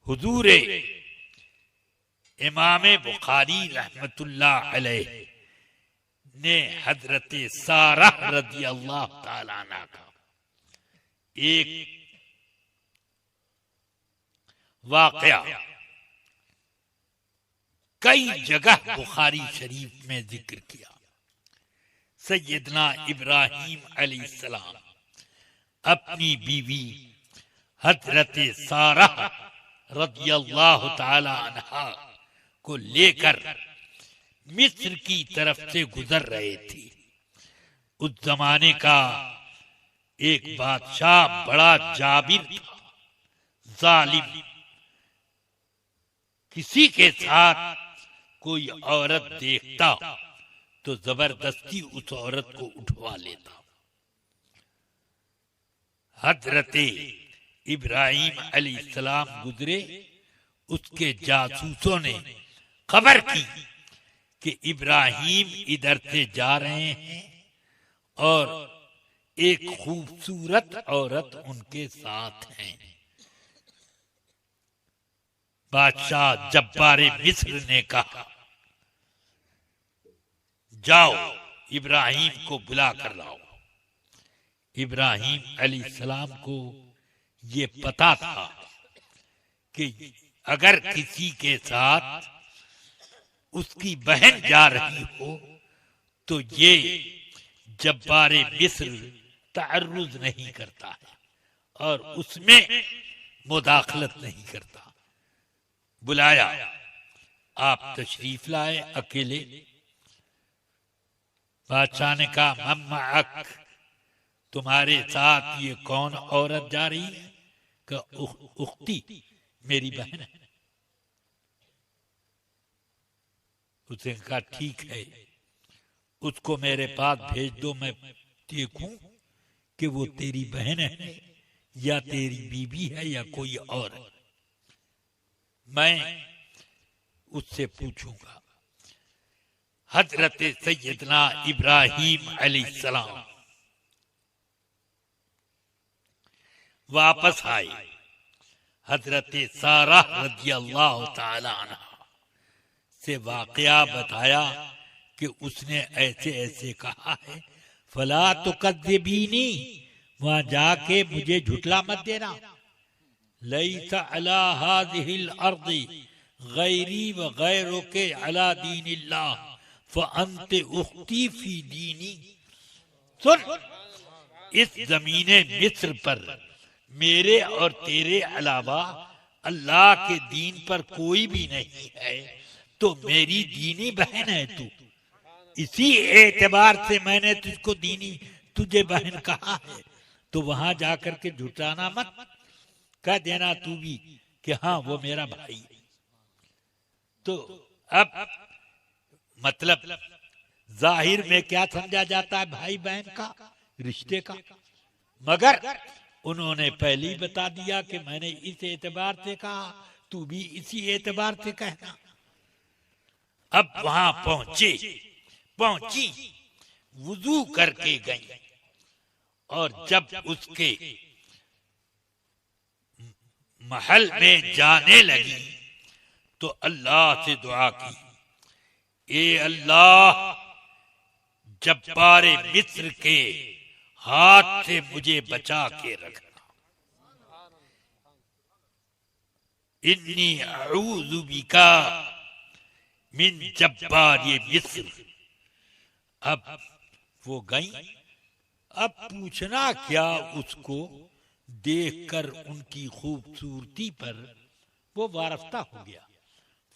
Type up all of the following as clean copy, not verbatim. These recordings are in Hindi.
हुजूर इमाम बुखारी रहमतुल्लाह अलैह ने हजरत सारा रज़ी अल्लाह ताला अन्हा का एक वाकया कई जगह बुखारी शरीफ में जिक्र किया। सैयदना इब्राहिम अलैहिस्सलाम अपनी बीवी हजरत सारा रज़ी अल्लाह ताला अन्हा को लेकर मिस्र की तरफ से गुजर रहे थे। उस जमाने का एक बादशाह बड़ा जाबिर था, जालिम। किसी के साथ कोई औरत देखता तो जबरदस्ती उस औरत को उठवा लेता। हजरत इब्राहिम अलैहिस्सलाम गुजरे, उसके जासूसों ने खबर की कि इब्राहिम इधर से जा रहे हैं और एक खूबसूरत औरत उनके साथ है। बादशाह जब्बारे मिस्र ने कहा, जाओ इब्राहिम को बुला कर लाओ। इब्राहिम अलैहिस्सलाम को ये पता था कि अगर किसी के साथ उसकी बहन जा रही हो तो ये जब्बारे मिस्र तारुज नहीं करता है और उसमें मुदाखलत नहीं करता। बुलाया, आप तशरीफ लाए अकेले। बादशाह ने कहा, मम्माअक, तुम्हारे साथ ये कौन औरत जा रही है? का उख्ती, मेरी बहन है। उसने कहा, ठीक है, उसको मेरे पास भेज दो, मैं देखूं कि वो तेरी बहन है या तेरी बीबी है या कोई और है। मैं उससे पूछूंगा। हजरत सैयदना इब्राहिम अलैहिस्सलाम वापस आए। हजरत सारा रज़ी अल्लाह ताला अन्हा से वाकया बताया कि उसने ऐसे ऐसे कहा है। फला तुकज़्ज़िबीनी, वहां जाके मुझे झुठला मत देना। लैसा अला हाज़िहिल अर्ज़ि गैरी व गैरुके अला दीनिल्लाह फ़अन्त उख्ती फी दीनी। सुन, इस ज़मीने मिस्र पर मेरे और तेरे अलावा अल्लाह के दीन पर कोई भी नहीं है, तो मेरी दीनी बहन है तू। इसी एतबार से मैंने तुझको दीनी, तुझे बहन कहा है। तो वहां जाकर के झुठाना मत, कह देना तू भी कि हाँ वो मेरा भाई है। तो अब मतलब जाहिर में क्या समझा जाता है भाई बहन का रिश्ते का, मगर उन्होंने पहले ही बता दिया कि मैंने इस एतबार से कहा, तू भी इसी एतबार से कहना। अब वहां पहुंची, वुजू करके गई और जब उसके महल में जाने लगी तो अल्लाह से दुआ की, ए अल्लाह, जब्बारे मिस्र के हाथ से मुझे बचा के रखना। इन्नी अऊज़ु बिका मिन जब्बारी मिस्र। अब वो गई। अब पूछना क्या, उसको देखकर उनकी खूबसूरती पर वो वारफ्ता हो गया।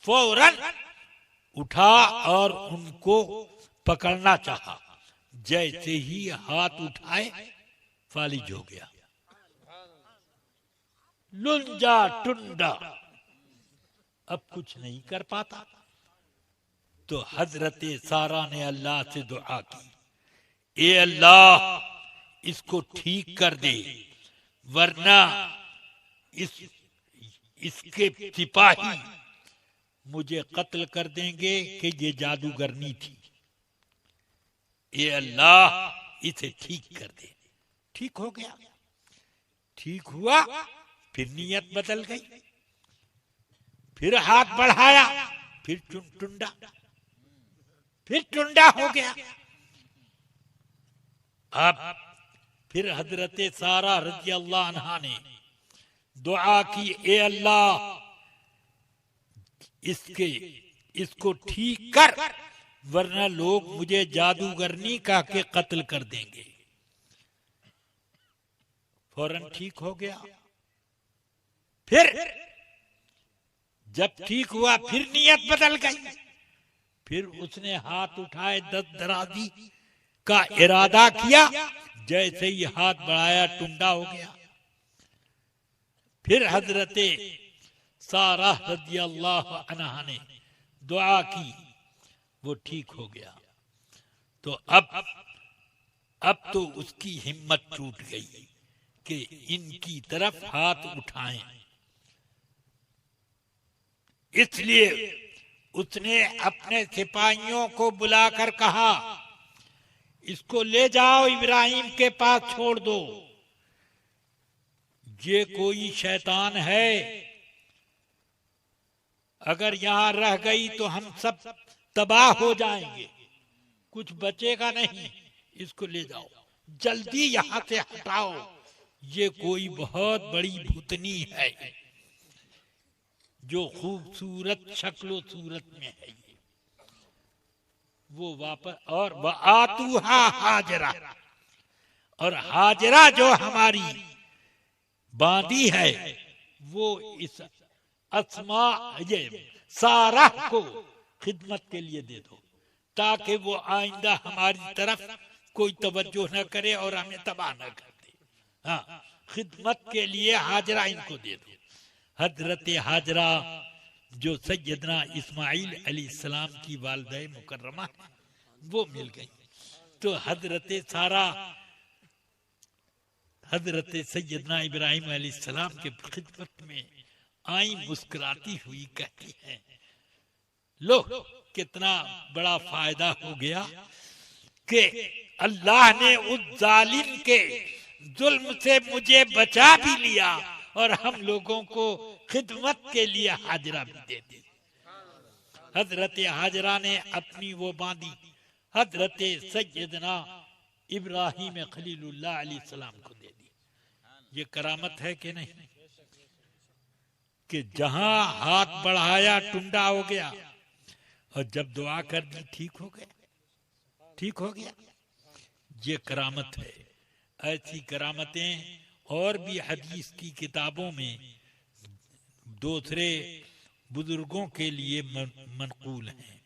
फौरन उठा और उनको पकड़ना चाहा। जैसे ही हाथ उठाए फालिज हो गया, लुंजा टुंडा, अब कुछ नहीं कर पाता। तो हजरत सारा ने अल्लाह से दुआ की, ए अल्लाह, इसको ठीक कर दे, वरना इसके सिपाही मुझे कत्ल कर देंगे कि ये जादूगरनी थी। ए अल्लाह, इसे ठीक कर दे। ठीक हो गया। ठीक हुआ, फिर नियत बदल गई। फिर हाथ बढ़ाया, फिर टुंडा, फिर टुंडा हो गया। अब फिर हजरत सारा रज़ी अल्लाह अन्हा ने दुआ की, ए अल्लाह इसको ठीक कर, वरना लोग मुझे जादूगरनी कह के कत्ल कर देंगे। फौरन ठीक हो गया। फिर जब ठीक हुआ फिर नियत बदल गई। फिर उसने हाथ उठाए, दस्त दराजी का इरादा किया। जैसे ही हाथ बढ़ाया टुंडा हो गया। फिर हजरत सारा रज़ी अल्लाह अन्हा ने दुआ की, वो ठीक हो गया। तो अब तो उसकी हिम्मत टूट गई कि इनकी तरफ हाथ उठाएं। इसलिए उसने अपने सिपाहियों को बुलाकर कहा, इसको ले जाओ इब्राहिम के पास छोड़ दो। ये कोई शैतान है, अगर यहां रह गई तो हम सब तबाह हो जाएंगे, कुछ बचेगा नहीं। इसको ले जाओ, जल्दी यहां से हटाओ। ये कोई बहुत बड़ी भूतनी है जो खूबसूरत शक्लो सूरत में है। वो वापस, और आतूहा हाजरा, और हाजरा जो हमारी बांदी है, वो इस अस्मा ये सारा को खिदमत के लिए दे दो, ताकि वो आइंदा हमारी तरफ कोई तवज्जो न करे और हमें तबाह न कर दे। हाँ, खिदमत के लिए हाजरा इनको दे दो। हजरत हाजरा जो सैयदना इस्माइल अलैहिस्सलाम की वालिदा मुकर्रमा है, वो मिल गई। तो हजरत सारा हजरत सैयदना इब्राहिम अलैहिस्सलाम के खिदमत में आई, मुस्कुराती हुई कहती हैं, लो कितना बड़ा फायदा हो गया कि अल्लाह ने उस जालिम के जुल्म से मुझे बचा भी लिया और हम लोगों को खिदमत के लिए हाजरा भी दे दी। हजरत हाजरा ने अपनी वो बांधी हजरत सैयदना इब्राहिम खलीलुल्लाह अलैहिस्सलाम को दे दी। ये करामत है कि नहीं, कि जहां हाथ बढ़ाया टुंडा हो गया, और जब दुआ कर दी ठीक हो गया, ठीक हो गया। ये करामत है। ऐसी करामतें और भी हदीस की किताबों में दूसरे बुजुर्गों के लिए मनकूल हैं।